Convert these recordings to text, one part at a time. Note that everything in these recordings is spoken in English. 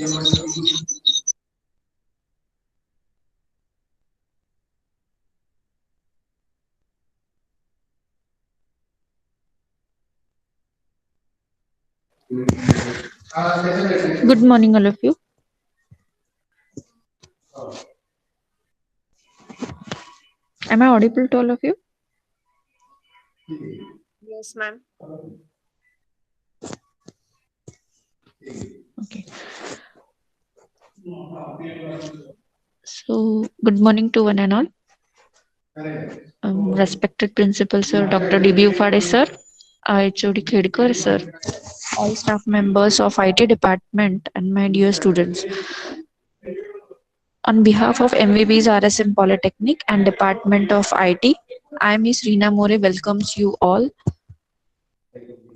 Good morning, all of you. Am I audible to all of you? Yes, ma'am. Okay. So, good morning to one and all. Respected Principal Sir, Dr. D.B. Ufade Sir, HOD Khedkar Sir, all staff members of IT department, and my dear students. On behalf of MVB's RSM Polytechnic and Department of IT, I, Ms. Reena More, welcomes you all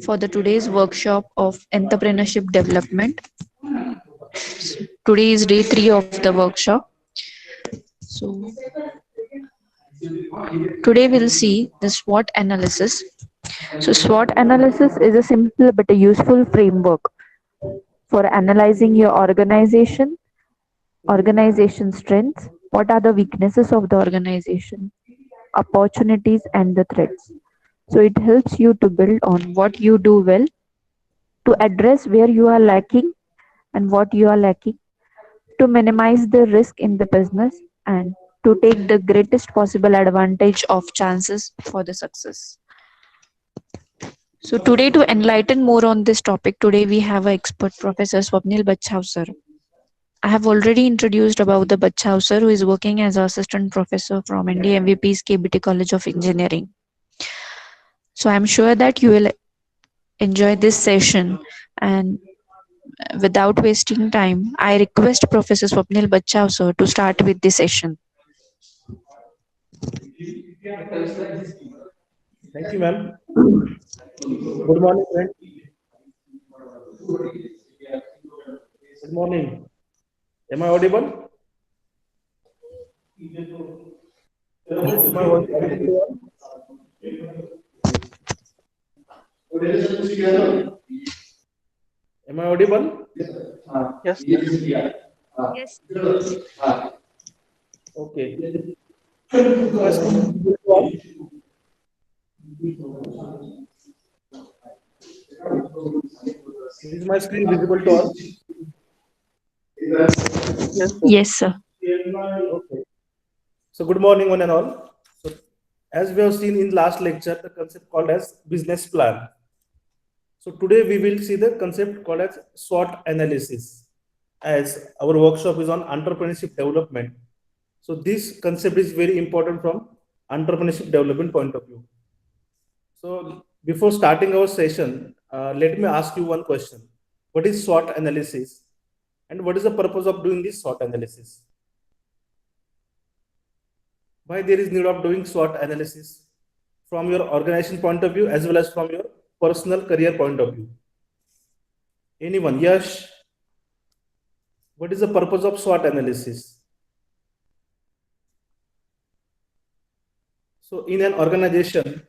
for the today's workshop of entrepreneurship development. Today is day 3 of the workshop. So today we'll see the SWOT analysis. So SWOT analysis is a simple but a useful framework for analyzing your organization strengths, what are the weaknesses of the organization, opportunities and the threats. So it helps you to build on what you do well, to address where you are lacking and what you are lacking, to minimize the risk in the business, and to take the greatest possible advantage of chances for the success. So today, to enlighten more on this topic, today we have our expert Professor Swapnil Bachhav sir. I have already introduced about the Bachhav sir, who is working as assistant professor from India MVP's KBT College of Engineering. So I'm sure that you will enjoy this session, and without wasting time, I request Professor Swapnil Bachhav sir to start with this session. Thank you, ma'am. Good morning, friends. Good morning. Am I audible? Is my voice audible to all? Am I audible? Yes. Okay. Is my screen visible to all? Is my screen visible to all? Yes. Yes, sir. Okay. So good morning, one and all. So as we have seen in last lecture, the concept called as business plan. So today we will see the concept called as SWOT analysis, as our workshop is on entrepreneurship development. So this concept is very important from entrepreneurship development point of view. So before starting our session, let me ask you one question. What is SWOT analysis? And what is the purpose of doing this SWOT analysis? Why there is need of doing SWOT analysis from your organization point of view as well as from your personal career point of view? Anyone? Yash? What is the purpose of SWOT analysis? So in an organization,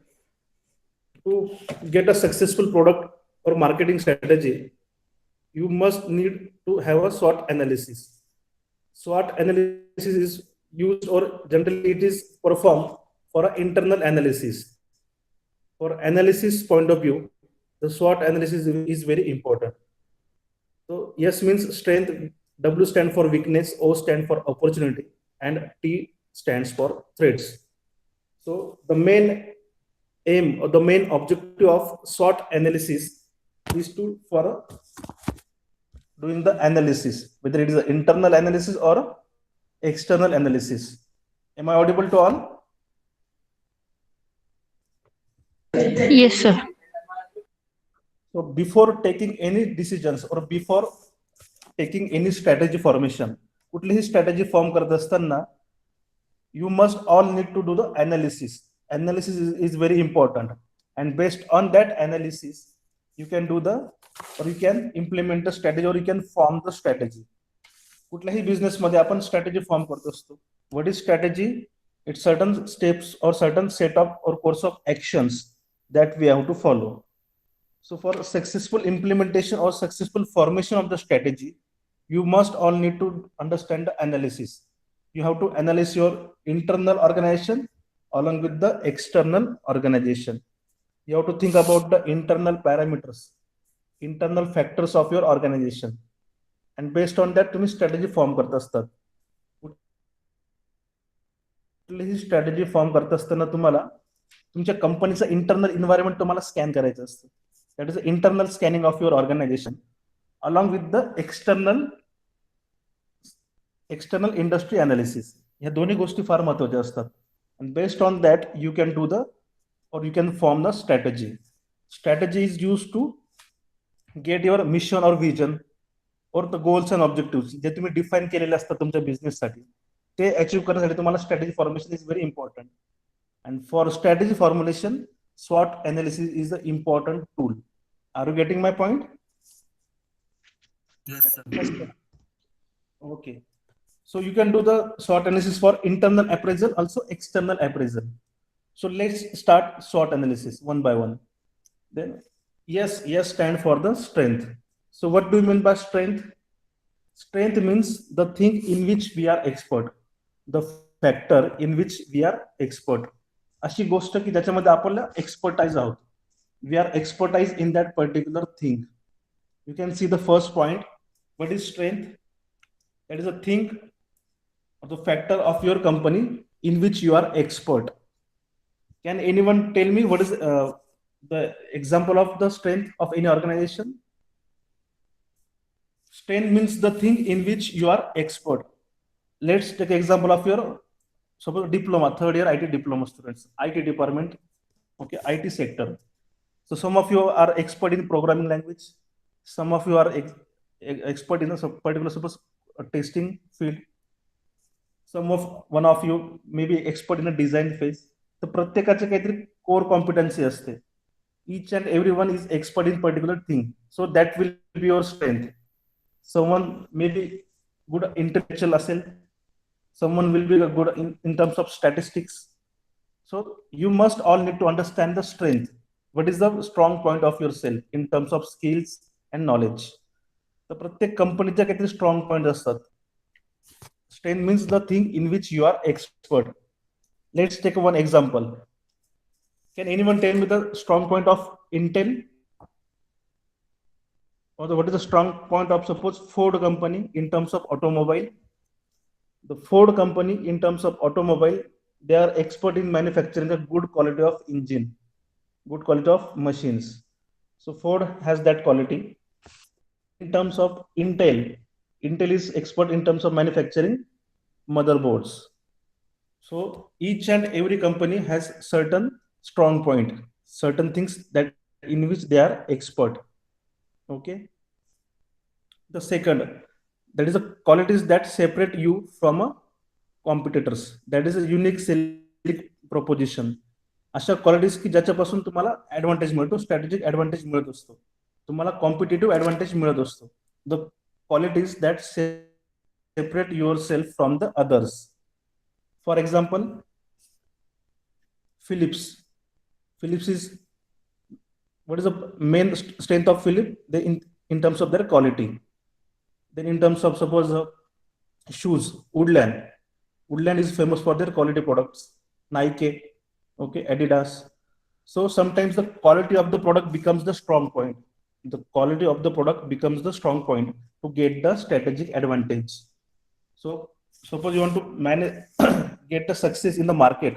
to get a successful product or marketing strategy, you must need to have a SWOT analysis. SWOT analysis is used, or generally it is performed for an internal analysis. For analysis point of view, the SWOT analysis is very important. So S means strength, W stand for weakness, O stand for opportunity, and T stands for threats. So the main aim or the main objective of SWOT analysis is to for doing the analysis, whether it is an internal analysis or external analysis. Am I audible to all? Yes, sir. So before taking any decisions or before taking any strategy formation, कुठलीही strategy form करत असताना you must all need to do the analysis. Analysis is very important, and based on that analysis, you can do the, or you can implement the strategy, or you can form the strategy. कुठल्याही business मध्ये आपण strategy form करत असतो. What is strategy? It's certain steps और certain set of और course of actions that we have to follow. So for successful implementation or successful formation of the strategy, you must all need to understand the analysis. You have to analyze your internal organization along with the external organization. You have to think about the internal parameters, internal factors of your organization, and based on that तुम्ही strategy form करत असतात. कुठलीही strategy form करत असताना तुम्हाला तुमच्या कंपनीचं internal environment तुम्हाला स्कॅन करायचं असतं. That is internal scanning of your organisation along with the external industry analysis. ह्या दोन्ही गोष्टी फार महत्वाच्या असतात. and based on that you can do the or you can form the strategy is used to get your mission or vision or the goals and objectives जे तुम्ही define केलेले असतात तुमच्या business साठी ते अचीव्ह करण्यासाठी तुम्हाला strategy formation is very important. and for strategy formulation SWOT analysis is the important tool. Are you getting my point? Yes, sir. Okay. So you can do the SWOT analysis for internal appraisal, also external appraisal. So let's start SWOT analysis one by one. Then yes stand for the strength. So what do you mean by strength? Strength means the thing in which we are expert, the factor in which we are expert. अशी गोष्ट की ज्याच्यामध्ये आपल्याला expertise आहोत. We are expertise in that particular thing. You can see the first point. What is strength? That is a thing or the factor of your company in which you are expert. Can anyone tell me what is the example of the strength of any organization? Strength means the thing in which you are expert. Let's take example of your suppose diploma, third year IT diploma students, IT department, okay, IT sector. So some of you are expert in programming language, some of you are expert in a particular suppose testing field, one of you may be expert in a design phase. तर प्रत्येकाचे काहीतरी core competency असते. each and everyone is expert in particular thing, so that will be your strength. Someone may be good intellectual asel, someone will be good in terms of statistics. So you must all need to understand the strength. What is the strong point of yourself in terms of skills and knowledge? तर प्रत्येक कंपनीच्या काहीतरी strong point असतात. Strength means the thing in which you are expert. Let's take one example. Can anyone tell me the strong point of Intel? Or what is the strong point of suppose Ford company in terms of automobile? The Ford company in terms of automobile, they are expert in manufacturing a good quality of engine, good quality of machines. So Ford has that quality. In terms of Intel is expert in terms of manufacturing motherboards. So each and every company has certain strong point, certain things that in which they are expert. Okay. The second, that is the qualities that separate you from a competitors. That is a unique selling proposition. अशा qualities की ज्याच्यापासून तुम्हाला advantage मिळतो, strategic advantage मिळत असतो, तुम्हाला competitive advantage मिळत असतो. The qualities that separate yourself from the others. For example, Philips is, what is the main strength of Philips? They in terms of their quality. Then in terms of suppose shoes, Woodland is famous for their quality products. Nike, okay, Adidas. So sometimes the quality of the product becomes the strong point. The quality of the product becomes the strong point to get the strategic advantage. So suppose you want to manage get the success in the market,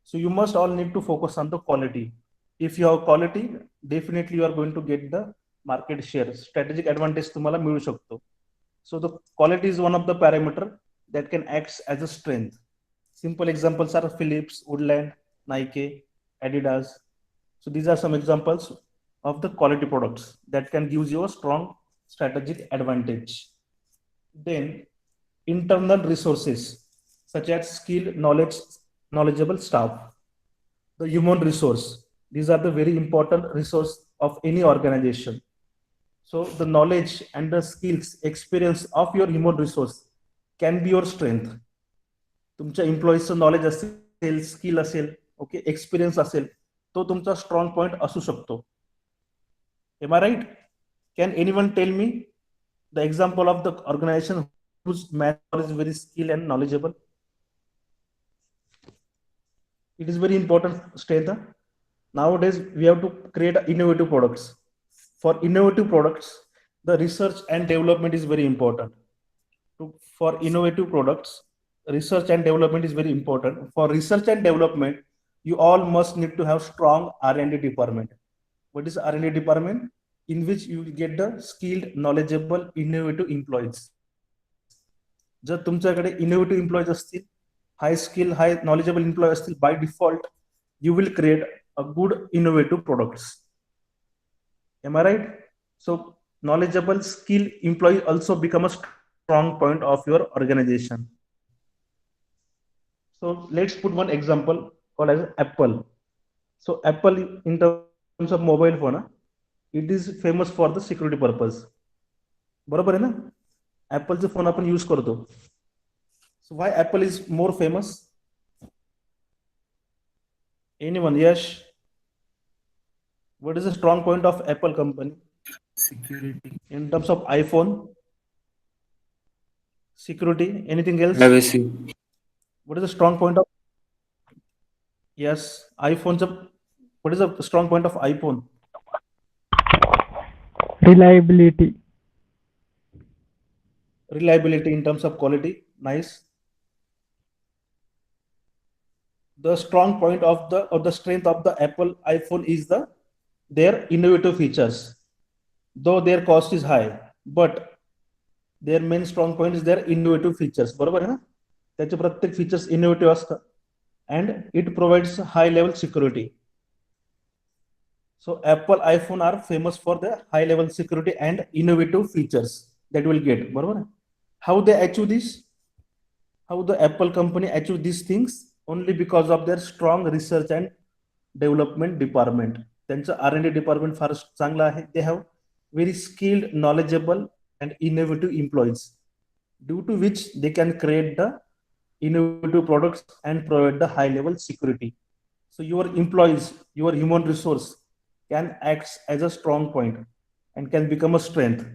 so you must all need to focus on the quality. If you have quality, definitely you are going to get the market share, strategic advantage तुम्हाला मिळू शकतो. So the quality is one of the parameter that can act as a strength. Simple examples are Philips, Woodland, Nike, Adidas. So these are some examples of the quality products that can give you a strong strategic advantage. Then internal resources such as skilled, knowledgeable staff, the human resource. These are the very important resource of any organization. So the knowledge and the skills, experience of your human resource can be your strength. तुमच्या एम्प्लॉईजचं knowledge असेल, skill असेल, okay, experience असेल, तो तुमचा strong point असू शकतो. Am I right? Can anyone tell me the example of the organization whose manpower is very skilled and knowledgeable. It is very important strength. Nowadays we have to create innovative products. For innovative products, the research and development is very important. For innovative products, research and development is very important. For research and development, you all must need to have strong R&D department. What is R&D department? In which you will get the skilled, knowledgeable, innovative employees. जर तुमच्याकडे innovative employees असतील, हाय skill, हाय knowledgeable employ असतील, by default you will create a good innovative products. Am I right? So knowledgeable skill employee also become a strong point of your organization. So let's put one example called as Apple. So Apple in terms of mobile phone, it is famous for the security purpose. बरोबर आहे ना? ऍपलचे phone आपण use करतो. So why Apple is more famous? Anyone? Yes. What is the strong point of Apple company? Security. In terms of iPhone, security. Anything else? Privacy. What is the strong point of? Yes, iPhone's. What is the strong point of iPhone? Reliability. Reliability in terms of quality. Nice. The strong point of the strength of the Apple iPhone is their innovative features. Though their cost is high, but their main strong point is their innovative features. बरोबर आहे ना? त्याचे प्रत्येक features innovative असतात and it provides high level security. So Apple iPhone are famous for their high level security and innovative features that will get. बरोबर आहे? How they achieve this? How the Apple company achieve these things? Only because of their strong research and development department. त्यांचं R&D department फार चांगलं आहे. They have very skilled, knowledgeable and innovative employees, due to which they can create the innovative products and provide the high level security. So your employees, your human resource can act as a strong point and can become a strength.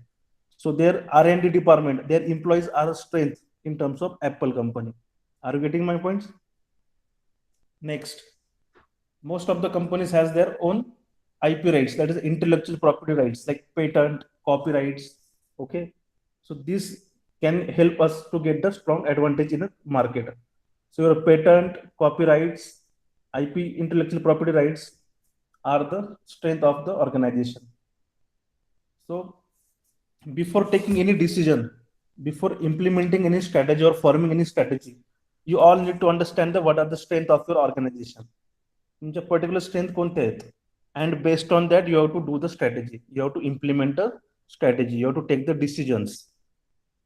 So their R&D department, their employees are a strength in terms of Apple company. Are you getting my points? Next, most of the companies has their own IP rights, that is intellectual property rights, like patent, copyrights. Okay, so this can help us to get the strong advantage in the market. So your patent, copyrights, IP, intellectual property rights are the strength of the organization. So before taking any decision, before implementing any strategy or forming any strategy, you all need to understand what are the strength of your organization. तुमच्या particular strength कोणते आहेत? And based on that, you have to do the strategy. You have to implement a strategy. You have to take the decisions.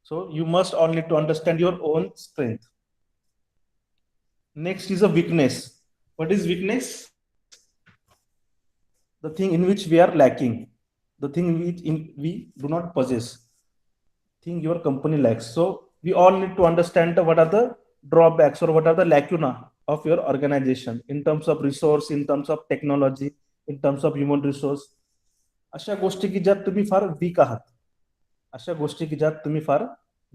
So you must all need to understand your own strength. Next is a weakness. What is weakness? The thing in which we are lacking, the thing in which we do not possess, thing your company lacks. So we all need to understand what are the drawbacks or what are the lacuna of your organization in terms of resource, in terms of technology, in terms of human resource. अशा गोष्टी की ज्यात तुम्ही फार week आहात, अशा गोष्टी की ज्यात तुम्ही फार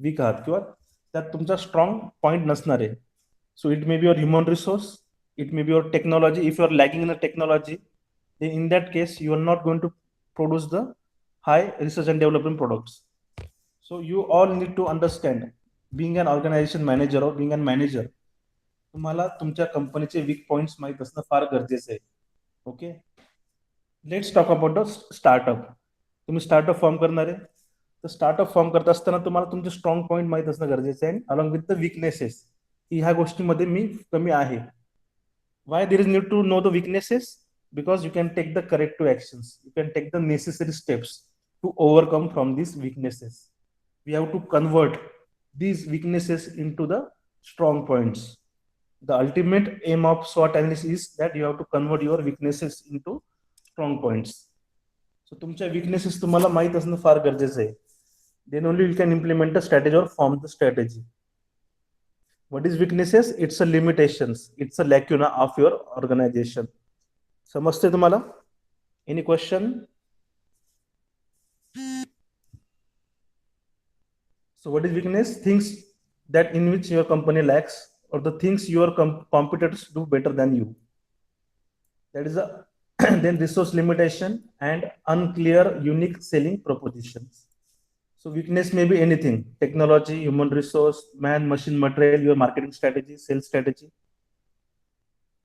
वीक आहात किंवा त्यात तुमचा स्ट्रॉंग पॉइंट नसणार आहे. So it may be your human resource, it may be your technology. If you are lacking in the technology, then in that case you are not going to produce the high research and development products. So you all need to understand, being an organization manager or being a manager, तुम्हाला तुमच्या कंपनीचे week points माहित असणं फार गरजेचं आहे. Okay, let's talk about the startup. तुम्ही startup form करणार आहे, तर स्टार्टअप फॉर्म करत असताना तुम्हाला तुमचे स्ट्रॉंग पॉइंट माहित असणं गरजेचं आहे, अलॉंग विथ द विकनेसेस, की ह्या गोष्टीमध्ये मी कमी आहे. Why there is need to know the weaknesses? Because you can take the corrective actions, you can take the necessary steps to overcome from these weaknesses. We have to convert these weaknesses into the strong points. The ultimate aim of SWOT analysis is that you have to convert your weaknesses into strong points. So तुमच्या weaknesses तुम्हाला माहित असणं फार गरजेचं आहे. Then only you can implement a strategy or form the strategy. What is weaknesses? It's a limitations, it's a lacuna of your organization. समजते तुम्हाला? Any question? So what is weakness? Things that in which your company lacks, or the things your competitors do better than you. That is a then resource limitation and unclear unique selling propositions. So weakness may be anything: technology, human resource, man, machine, material, your marketing strategy, sales strategy.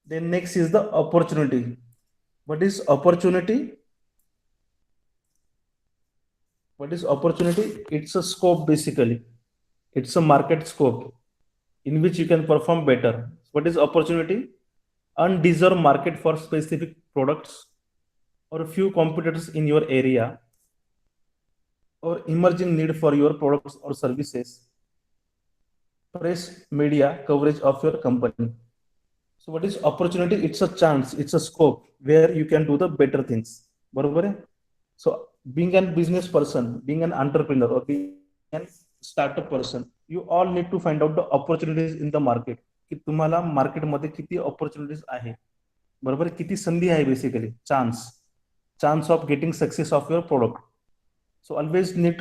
Then next is the opportunity. What is opportunity? What is opportunity? It's a scope basically. It's a market scope in which you can perform better. What is opportunity? Undeserved market for specific products, or a few competitors in your area, or emerging need for your products or services, press media coverage of your company. So what is opportunity? It's a chance, it's a scope where you can do the better things. बरोबर आहे? So being a business person, being an entrepreneur, or being an startup person, you all need to find out the opportunities in the market. की तुम्हाला मार्केटमध्ये किती opportunities आहे, बरोबर आहे? किती संधी आहे, basically chance of getting success of your product. So always need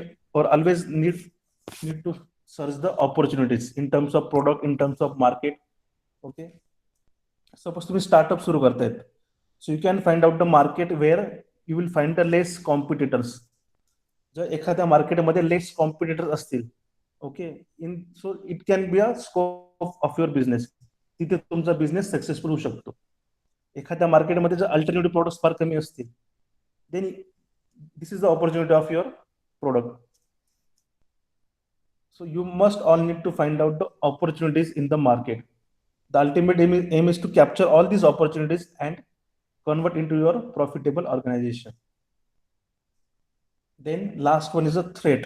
to search the opportunities in terms of product, in terms of market. Okay, suppose तुम्ही स्टार्टअप सुरू करतायत, so you can find out the market where you will find the less competitors. जर एखाद्या मार्केटमध्ये less competitors असतील, okay, in so it can be a scope of your business. तिथे तुमचा business successful होऊ शकतो. एखाद्या मार्केटमध्ये जर अल्टरनेटिव्ह प्रोडक्ट्स फार कमी असतील, then this is the opportunity of your product. So you must all need to find out the opportunities in the market. The ultimate aim is to capture all these opportunities and convert into your profitable organization. Then last one is a threat.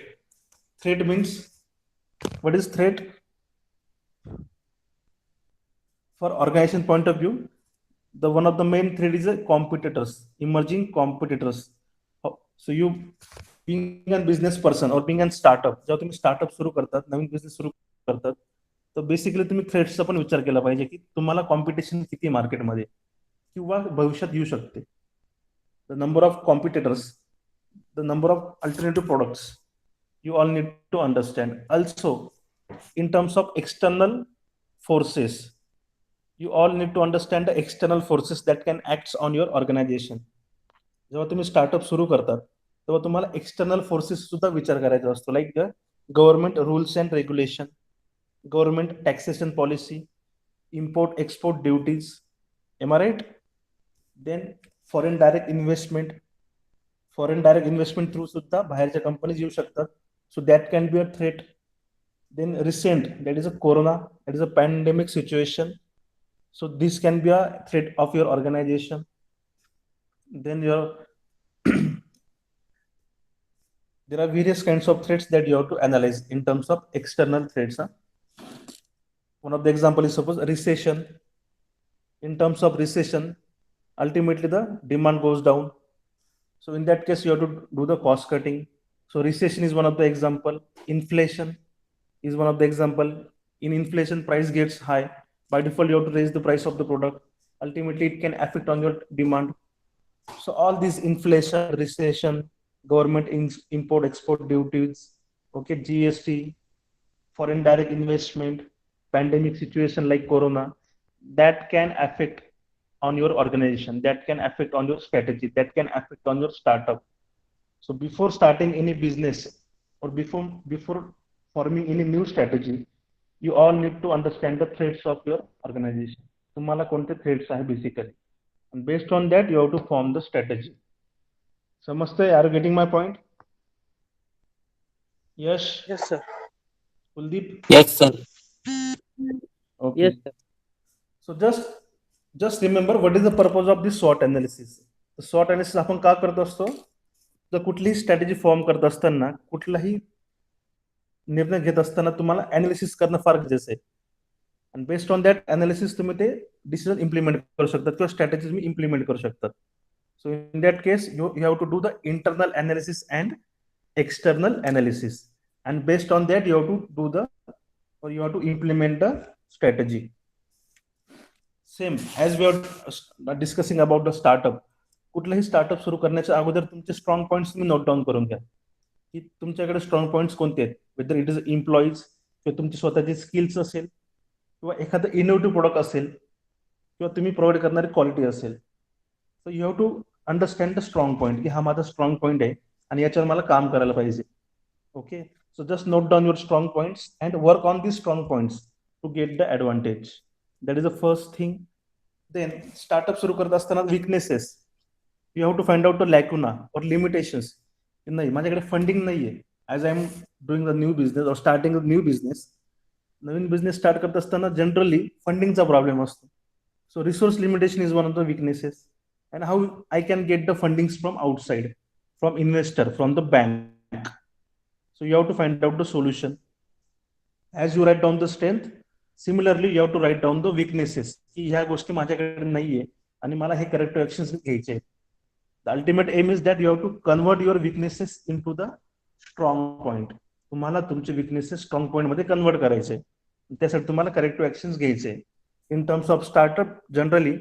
Threat means, what is threat? For organization point of view, the one of the main threat is a competitors, emerging competitors. So you being a business person or being a startup, जेव्हा तुम्ही startup सुरू करतात, नवीन business सुरू करतात, तर basically तुम्ही थ्रेट्सचा पण विचार केला पाहिजे की तुम्हाला कॉम्पिटिशन किती मार्केटमध्ये किंवा भविष्यात येऊ शकते. The number of competitors, the number of alternative products, you all need to understand. Also, in terms of external forces, you all need to understand the external forces that can act on your organization. जेव्हा तुम्ही startup सुरू करतात, तेव्हा तुम्हाला external forces सुद्धा विचार करायचा असतो, like government rules and regulation, government taxation policy, import export duties, am are right? Then foreign direct investment through सुद्धा बाहेरच्या कंपनीज येऊ शकतात. So that can be a threat. Then recent, that is a corona, that is a pandemic situation. So this can be a threat of your organisation. Then there are various kinds of threats that you have to analyze in terms of external threats. One of the example is suppose recession. In terms of recession, ultimately the demand goes down. So in that case, you have to do the cost cutting. So recession is one of the example. Inflation is one of the example. In inflation, price gets high. By default, you have to raise the price of the product. Ultimately, it can affect on your demand. So all these inflation, recession, government import export duties, okay, GST, foreign direct investment, pandemic situation like corona, that can affect on your organization, that can affect on your strategy, that can affect on your startup. So before starting any business, or before forming any new strategy, you all need to understand the threats of your organization. तुम्हाला कोणते threats आहे basically, and based on that you have to form the strategy. समजतंय? Are you getting my point? Yes. Yes, sir. Kuldeep? Yes, sir. Okay. Yes, sir. So just remember what is the purpose of this SWOT analysis. SWOT analysis आपण का करत असतो? तर कुठलीही strategy form करत असताना, कुठलाही निर्णय घेत असताना तुम्हाला अनालिसिस करणं फार गरजेचं आहे. आणि बेस्ड ऑन दॅट अनालिसिस तुम्ही ते डिसिजन इम्प्लिमेंट करू शकतात किंवा स्ट्रॅटेजी तुम्ही इम्प्लिमेंट करू शकतात. So in that case, you have to do the internal analysis and external analysis, and based on that, you have to do you have to implement the strategy. Same as we are discussing about the startup. कुठलाही startup सुरू करण्याच्या अगोदर तुमचे strong points तुम्ही note down करून घ्या की तुमच्याकडे स्ट्रॉंग पॉईंट्स कोणते आहेत, वेदर इट इज एम्प्लॉईज किंवा तुमची स्वतःची स्किल्स असेल किंवा एखादं इनोव्हेटिव्ह प्रोडक्ट असेल किंवा तुम्ही प्रोव्हाइड करणारी क्वालिटी असेल. So you have to understand the strong point की हा माझा स्ट्रॉंग पॉईंट आहे आणि याच्यावर मला काम करायला पाहिजे. Okay, so just note down your strong points and work on the strong points to get the advantage. That is the first thing. Then startup सुरू करत असताना weaknesses, you have to find out the lacuna or limitations. नाही, माझ्याकडे funding नाही आहे, as I am doing the new business or starting new business. नवीन business start करत असताना जनरली फंडिंगचा प्रॉब्लेम असतो. So resource limitation is one of the weaknesses. And how I can get the fundings from outside, from investor, from the bank. So you have to find out the solution. As you write down the strength, similarly you have to write down the weaknesses, की ह्या गोष्टी माझ्याकडे नाहीये आणि मला हे corrective actions घ्यायचे आहेत. The ultimate aim is that you have to convert your weaknesses into the strong point. तुम्हाला तुमचे विकनेसेस स्ट्रॉंग पॉईंट मध्ये कन्वर्ट करायचे, त्यासाठी तुम्हाला करेक्टिव्ह ऍक्शन्स घ्यायचे. In terms of startup generally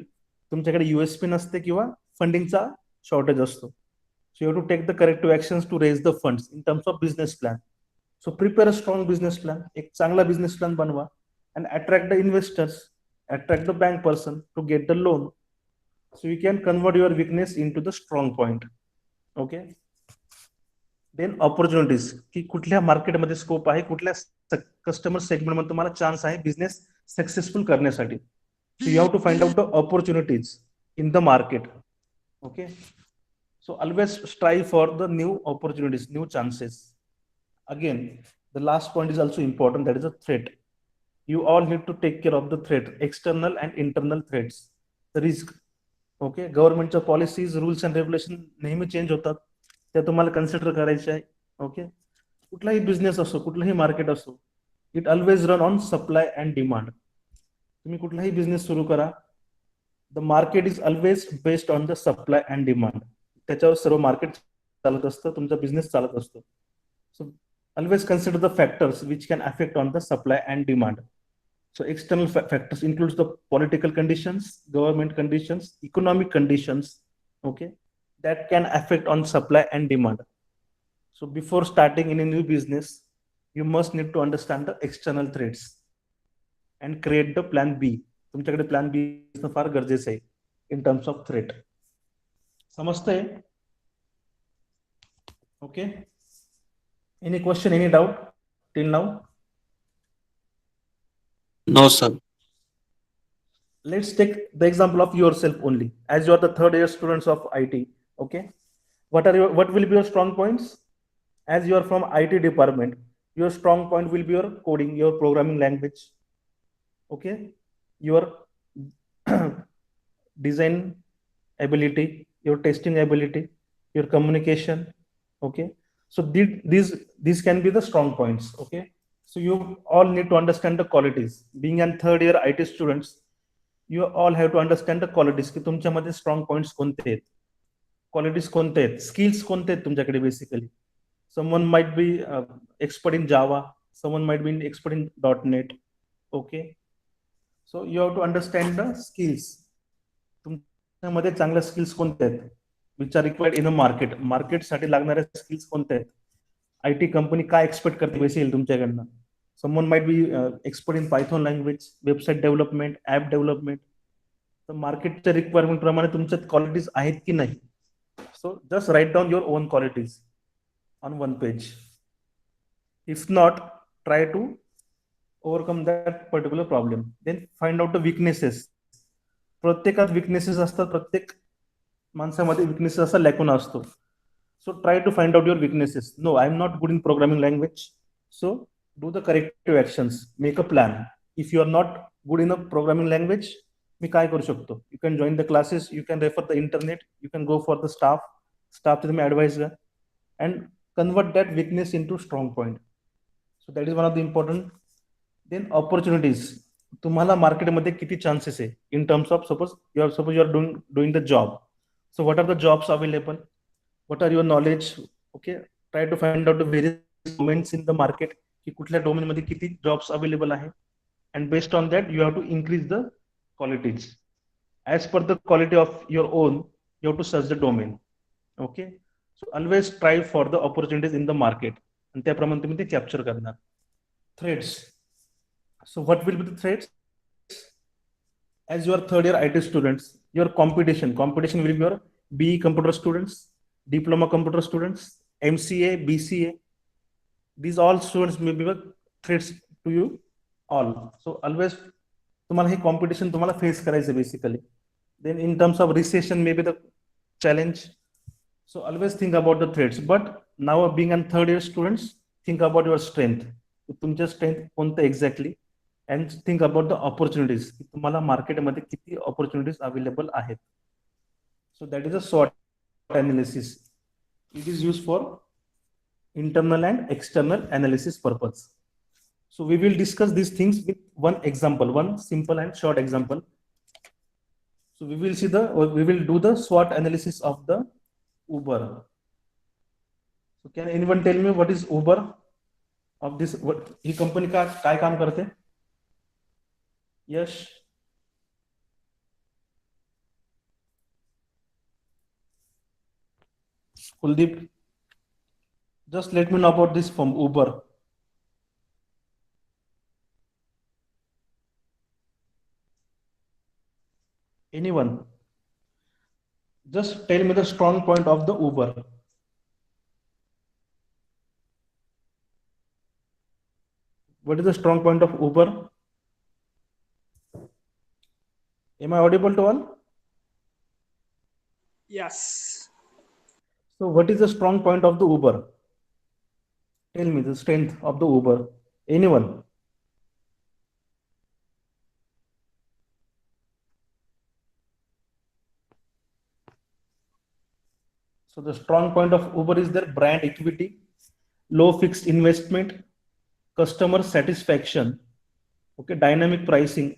तुमच्याकडे युएसपी नसते किंवा फंडिंगचा शॉर्टेज असतो. So you have to take the corrective actions to raise the funds in terms of business plan. So prepare a strong business plan, एक चांगला business plan बनवा and attract the investors, attract the bank person to get the loan. So you can convert your weakness into the strong point. Okay. Then opportunities, की कुठल्या मार्केटमध्ये scope आहे, कुठल्या customer सेगमेंटमध्ये तुम्हाला chance आहे बिझनेस सक्सेसफुल करण्यासाठी. So you have to find out the opportunities in the market. Okay, so always strive for the new opportunities, new chances. Again the last point is also important, that is a threat. You all need to take care of the threat, external and internal threats, the risk. Okay, गव्हर्नमेंटच्या policies, rules and regulation नेहमी change होतात, त्या तुम्हाला consider करायचे आहे. Okay, कुठलाही business असो, कुठलंही मार्केट असो, it always run on supply and demand. तुम्ही कुठलाही बिझनेस सुरू करा, the market is always based on the supply and demand. त्याच्यावर सर्व मार्केट चालत असतं, तुमचा बिझनेस चालत असतो. So always consider the factors which can affect on the supply and demand. So external factors includes the political conditions, government conditions, economic conditions, okay, that can affect on supply and demand. So before starting in a new business, you must need to understand the external threats and create the plan B. तुमच्याकडे plan B असणं फार गरजेचं आहे in terms of threat. समजतंय? Okay, any question, any doubt till now? No, sir. Let's take the example of yourself only, as you are the third year students of IT. Okay, what will be your strong points? As you are from IT department, your strong point will be your coding, your programming language. Okay, your design ability, your testing ability, your communication. Okay, so these can be the strong points. Okay, so you all need to understand the qualities. Being a third year IT students, you all have to understand the qualities, की तुमच्यामध्ये strong points कोणते आहेत, qualities कोणते आहेत, skills कोणते आहेत तुमच्याकडे. Basically someone might be expert in Java, someone might be expert in .NET. Okay, so you have to understand the skills. तुमच्यामध्ये चांगल्या स्किल्स कोणते आहेत, which are required in a market. मार्केटसाठी लागणाऱ्या स्किल्स कोणत्या आहेत, आयटी कंपनी काय expect करते बेसिकली तुमच्याकडनं. someone might be expert in Python language, website development, app development. तर मार्केटच्या रिक्वायरमेंट प्रमाणे तुमच्यात क्वालिटीज आहेत की नाही. So just write down your own qualities on one page. If not, try to overcome that particular problem. Then find out the weaknesses. प्रत्येकात weaknesses असतात, प्रत्येक माणसामध्ये विकनेसेस असा लॅकुना असतो. So try to find out your weaknesses. No, I am not good in programming language, so do the corrective actions, make a plan. If you are not good in a programming language, मी काय करू शकतो, you can join the classes, you can refer the internet, you can go for the स्टाफचे तुम्ही advice घ्या and convert that weakness into strong point. So that is one of the important. Then opportunities, तुम्हाला मार्केटमध्ये किती chances आहे in terms of suppose you are doing the job. So what are the jobs available, what are your knowledge. Okay, try to find out the various domains in the market, की कुठल्या domain मध्ये किती jobs available आहे. And based on that you have to increase the qualities. As per the quality of your own, you have to search the domain. Okay, so always try for the opportunities in the market आणि त्याप्रमाणे तुम्ही ते capture करणार. Threads. So what will be the threads? As you are third year IT students, your competition will be your BE computer students, diploma computer students, MCA, BCA. These all students may be threats to you all. So always तुम्हाला हे competition तुम्हाला face करायचं basically. Then in terms of recession, maybe the challenge. So always think about the threats. But now being a third year students, think about your strength. तुमच्या strength कोणतं exactly, and think about the opportunities. तुम्हाला मार्केटमध्ये किती opportunities available आहेत. So that is a SWOT analysis. It is use for internal and external analysis purpose. So we will discuss these things with one example, one simple and short example. So we will do the SWOT analysis of the Uber. So can anyone tell me what is Uber? Of this, what he company का काय काम करते? यश, Kuldeep, just let me know about this from Uber. Anyone? Just tell me the strong point of the Uber. What is the strong point of Uber? Am I audible to all? Yes. So what is the strong point of the Uber? Tell me the strength of the Uber. Anyone? So the strong point of Uber is their brand equity, low fixed investment, customer satisfaction, okay, dynamic pricing,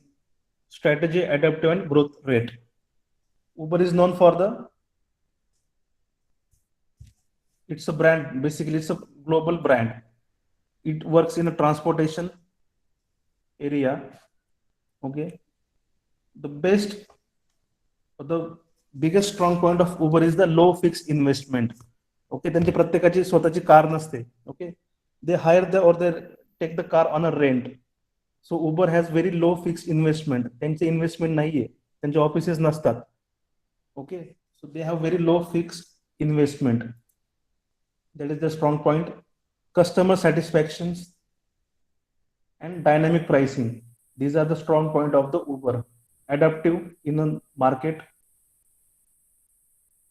strategy, adaptive and growth rate. Uber is known for it's a brand, basically it's a global brand. It works in a transportation area. Okay, the biggest strong point of Uber is the low fixed investment. Okay, त्यांची प्रत्येकाची स्वतःची car नसते. Okay, they hire the or they take the car on a rent. So Uber has very low fixed investment. त्यांचे investment नाहीये, त्यांचे offices नसतात. Okay, so they have very low fixed investment. That is the strong point. Customer satisfactions and dynamic pricing. These are the strong point of the Uber. Adaptive in a market.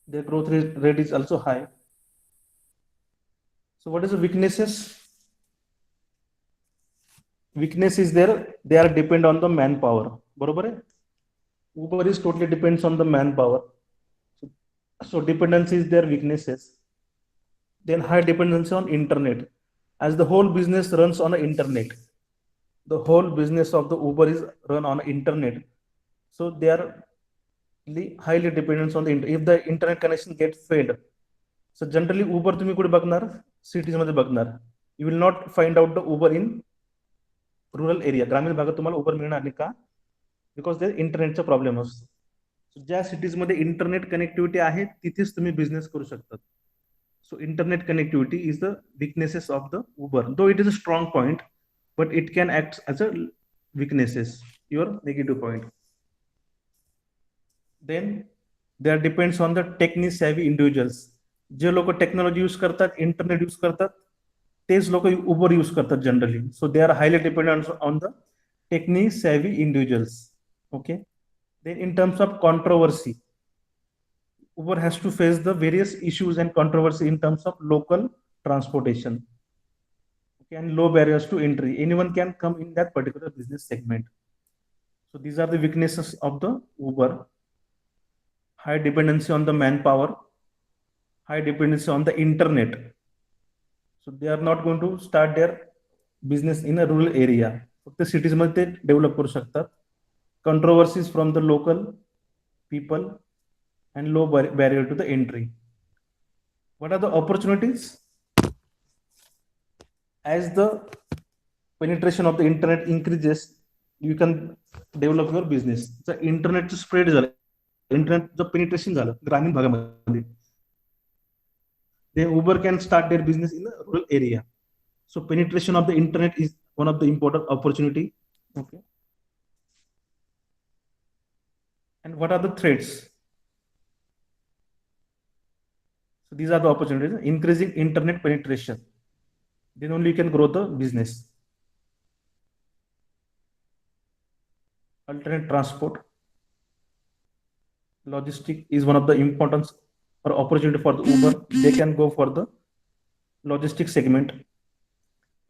Their growth rate is also high. So what is the weaknesses? Weakness is there. They are depend on the manpower. बरोबर है? Uber is totally depends on the manpower. So dependency is their weaknesses. Then high dependency on internet, as the whole business runs on the internet. The whole business of the Uber is run on internet. So they are highly dependent on the internet. If the internet connection gets failed, so generally Uber तुम्ही कुठे बघणार? Cities मध्ये बघणार. You will not find out the Uber in rural area. ग्रामीण भागात तुम्हाला Uber मिळणार नाही का? Because there इंटरनेटचा प्रॉब्लेम असतो. ज्या सिटीज मध्ये इंटरनेट कनेक्टिव्हिटी आहे तिथेच तुम्ही बिझनेस करू शकता. So internet connectivity is the weaknesses of the Uber. Though it is a strong point, but it can act as a weaknesses, your negative point. Then there depends on the technique savvy individuals. जे लोक technology use करतात, internet use करतात, तेच लोक Uber use करतात generally. So they are highly dependent on the technique savvy individuals. Okay. Then in terms of controversy, Uber has to face the various issues and controversy in terms of local transportation, okay, and low barriers to entry. Anyone can come in that particular business segment. So these are the weaknesses of the Uber. High dependency on the manpower, high dependency on the internet. So they are not going to start their business in a rural area. फक्त cities मध्ये develop करू शकतात. Controversies from the local people and low barrier to the entry. What are the opportunities? As the penetration of the internet increases, you can develop your business. The internet spread झालं, internet penetration झालं ग्रामीण भागामध्ये. then Uber can start their business in a rural area. So penetration of the internet is one of the important opportunity. Okay. And what are the threats? So these are the opportunities. Increasing internet penetration. Then only you can grow the business. Alternate transport. Logistic is one of the important or opportunity for the Uber. They can go for the logistic segment.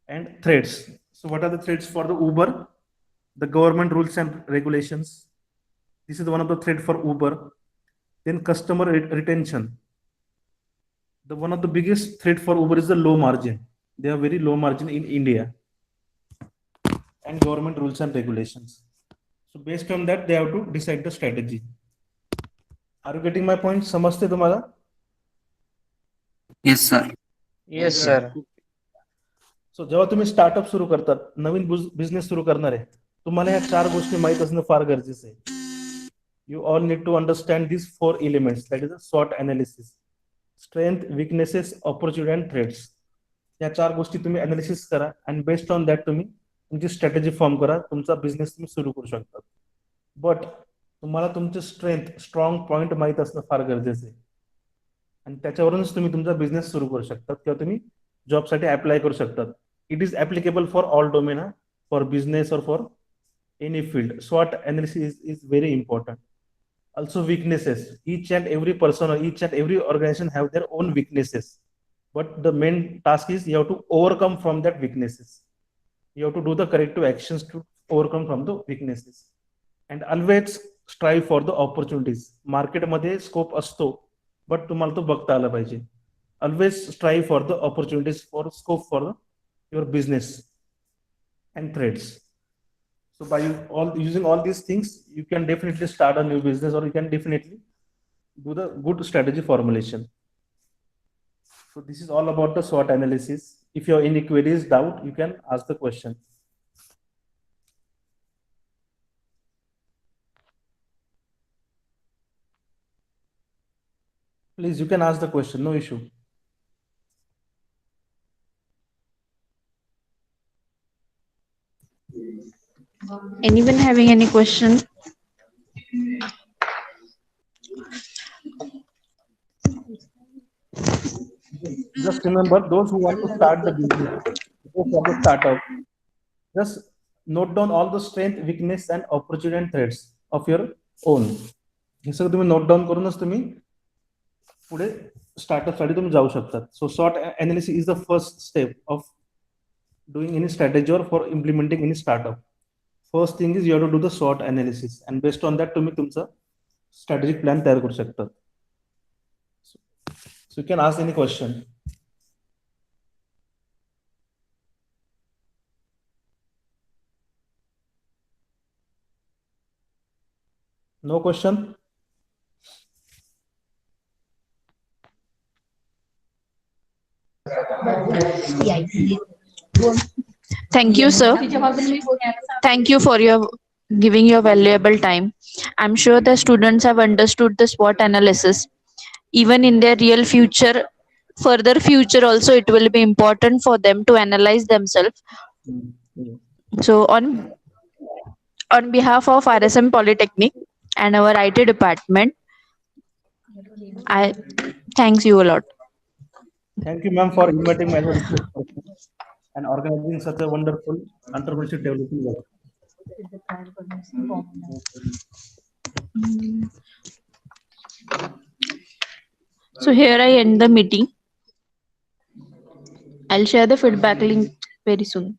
And threats. So what are the threats for the Uber? The government rules and regulations. This is one of the threat for Uber. Then customer retention. The one of the biggest threat for Uber is the low margin. They have very low margin in India. And government rules and regulations. So based on that, they have to decide the strategy. Are you getting my point? समजते तुम्हाला? Yes, sir. Yes, sir. सो जेव्हा तुम्ही startup सुरू करतात, नवीन business सुरू करणार आहे, तुम्हाला ह्या 4 गोष्टी माहित असणं फार गरजेचं आहे. You all need to understand these 4 elements, that is a SWOT analysis. Strength, weaknesses, opportunity and threats. या 4 गोष्टी तुम्ही अनालिसिस करा आणि बेस्ड ऑन दॅट तुम्ही तुमची स्ट्रॅटेजी फॉर्म करा. तुमचा बिझनेस तुम्ही सुरू करू शकता. बट तुम्हाला तुमचे स्ट्रॉंग पॉइंट माहित असणं फार गरजेचं आहे. आणि त्याच्यावरूनच तुम्ही तुमचा बिझनेस सुरू करू शकतात किंवा तुम्ही जॉबसाठी अप्लाय करू शकतात. It is applicable for all domain, for business or for any field. SWOT analysis is very important. Also weaknesses. Each and every person or each and every organization have their own weaknesses. But the main task is you have to overcome from that weaknesses. You have to do the corrective actions to overcome from the weaknesses. And always strive for the opportunities. मार्केटमध्ये scope असतो, but तुम्हाला तो बघता आला पाहिजे. Always strive for the opportunities, for scope for your business and threats. So by using all these things, you can definitely start a new business, or you can definitely do the good strategy formulation. So this is all about the SWOT analysis. If you have any queries, doubt, you can ask the question. Please, you can ask the question, no issue. Anyone having any question? Just remember, those who want to start the business, go for the startup. Just note down all the strength, weakness, and opportunity and threats of your own. हे सगळं तुम्ही note down करूनच तुम्ही पुढे startup साठी तुम्ही जाऊ शकतात. सो SWOT analysis is the first step of doing any strategy or for implementing any startup. First thing is you have to do the SWOT analysis, and based on that तुम्ही तुमचा strategic plan तयार करू शकतात. So you can ask any question. No question? Thank you, sir. Thank you for your giving your valuable time. I'm sure the students have understood the SWOT analysis. Even in their real future, further future also, it will be important for them to analyze themselves. So on behalf of RSM Polytechnic and our IT department, I thanks you a lot. Thank you, ma'am, for inviting me as a research person and organizing such a wonderful entrepreneurship development work. So here I end the meeting. I'll share the feedback link very soon.